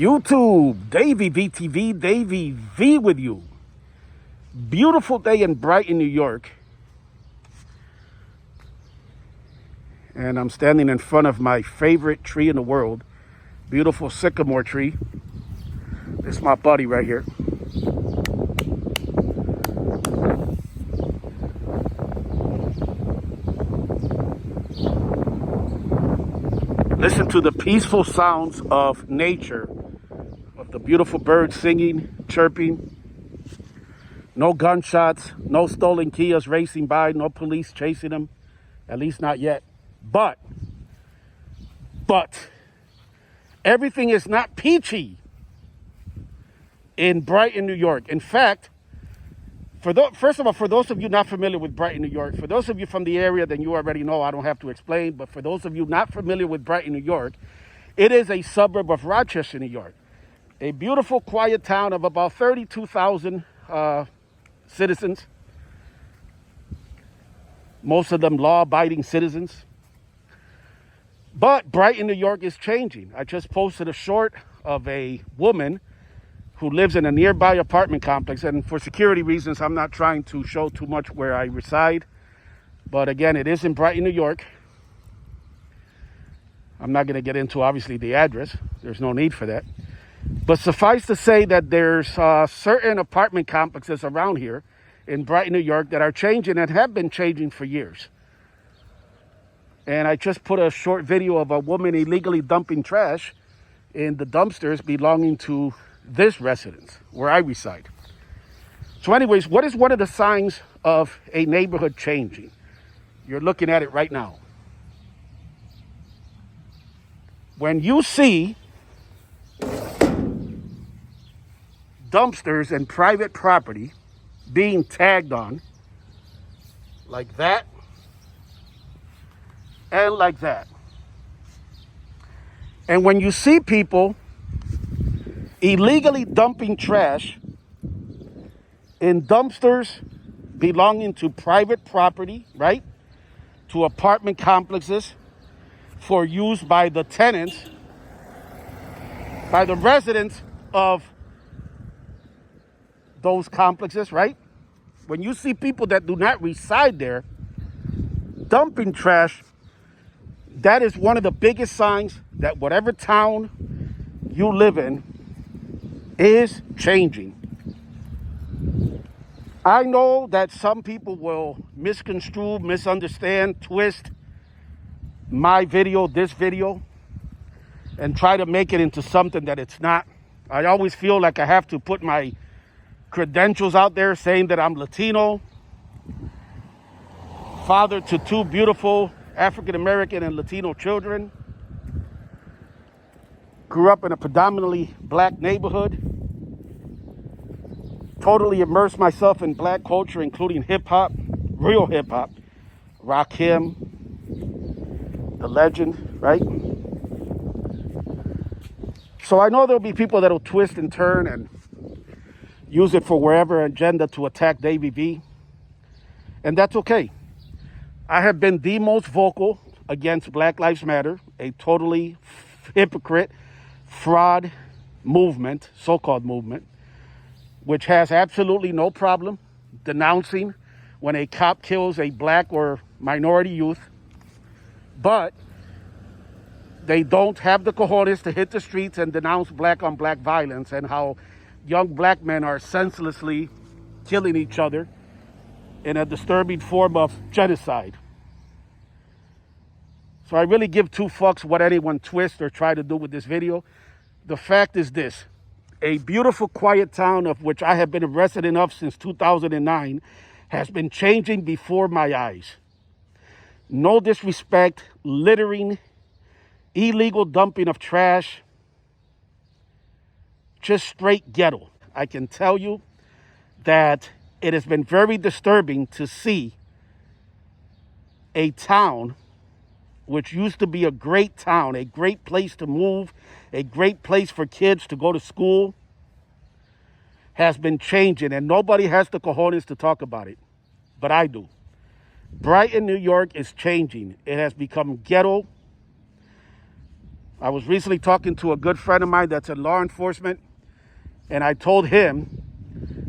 YouTube, Davey VTV, Davey V with you. Beautiful day in Brighton, New York. And I'm standing in front of my favorite tree in the world. Beautiful sycamore tree. This is my buddy right here. Listen to the peaceful sounds of nature, of the beautiful birds singing, chirping. No gunshots, no stolen Kias racing by, no police chasing them, at least not yet. But everything is not peachy in Brighton, New York. In fact, first of all, for those of you not familiar with Brighton, New York, for those of you from the area, then you already know, I don't have to explain, but for those of you not familiar with Brighton, New York, it is a suburb of Rochester, New York. A beautiful, quiet town of about 32,000 citizens. Most of them law-abiding citizens. But Brighton, New York is changing. I just posted a short of a woman who lives in a nearby apartment complex. And for security reasons, I'm not trying to show too much where I reside. But again, it is in Brighton, New York. I'm not going to get into, obviously, the address. There's no need for that. But suffice to say that there's certain apartment complexes around here in Brighton, New York that are changing and have been changing for years. And I just put a short video of a woman illegally dumping trash in the dumpsters belonging to this residence where I reside. So anyways, what is one of the signs of a neighborhood changing? You're looking at it right now. When you see dumpsters and private property being tagged on like that and like that, and when you see people illegally dumping trash in dumpsters belonging to private property, right, to apartment complexes for use by the tenants, by the residents of those complexes, right? When you see people that do not reside there dumping trash, that is one of the biggest signs that whatever town you live in is changing. I know that some people will misconstrue, misunderstand, twist my video, this video, and try to make it into something that it's not. I always feel like I have to put my credentials out there saying that I'm Latino, father to two beautiful African-American and Latino children, grew up in a predominantly black neighborhood, totally immersed myself in black culture, including hip-hop, real hip-hop, Rakim, the legend, right? So I know there'll be people that'll twist and turn and use it for wherever agenda to attack Davey V, and that's okay. I have been the most vocal against Black Lives Matter, a totally hypocrite, fraud movement, so-called movement, which has absolutely no problem denouncing when a cop kills a black or minority youth, but they don't have the cojones to hit the streets and denounce black-on-black violence and how young black men are senselessly killing each other in a disturbing form of genocide. So I really give two fucks what anyone twists or try to do with this video. The fact is this: a beautiful, quiet town of which I have been a resident of since 2009 has been changing before my eyes. No disrespect, littering, illegal dumping of trash, just straight ghetto. I can tell you that it has been very disturbing to see a town which used to be a great town, a great place to move, a great place for kids to go to school, has been changing, and nobody has the cojones to talk about it, but I do. Brighton, New York is changing. It has become ghetto. I was recently talking to a good friend of mine that's in law enforcement, and I told him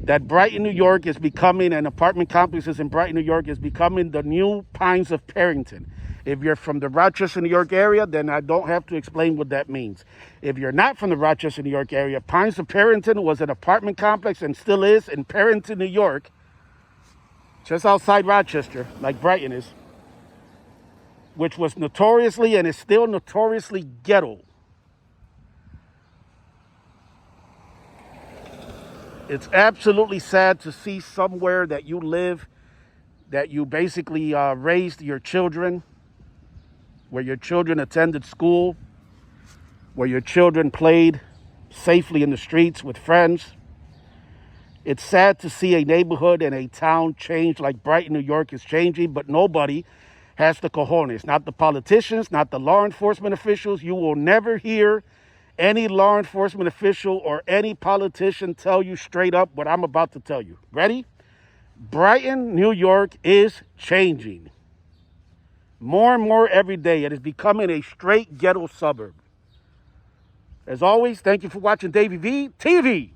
that Brighton, New York is becoming, and apartment complexes in Brighton, New York is becoming the new Pines of Perrington. If you're from the Rochester, New York area, then I don't have to explain what that means. If you're not from the Rochester, New York area, Pines of Perrington was an apartment complex and still is in Perrington, New York, just outside Rochester, like Brighton is, which was notoriously and is still notoriously ghetto. It's absolutely sad to see somewhere that you live, that you basically raised your children, where your children attended school, where your children played safely in the streets with friends. It's sad to see a neighborhood and a town change like Brighton, New York is changing, but nobody has the cojones. Not the politicians, not the law enforcement officials. You will never hear any law enforcement official or any politician tell you straight up what I'm about to tell you. Ready? Brighton, New York is changing. More and more every day. It is becoming a straight ghetto suburb. As always, thank you for watching Davey V TV.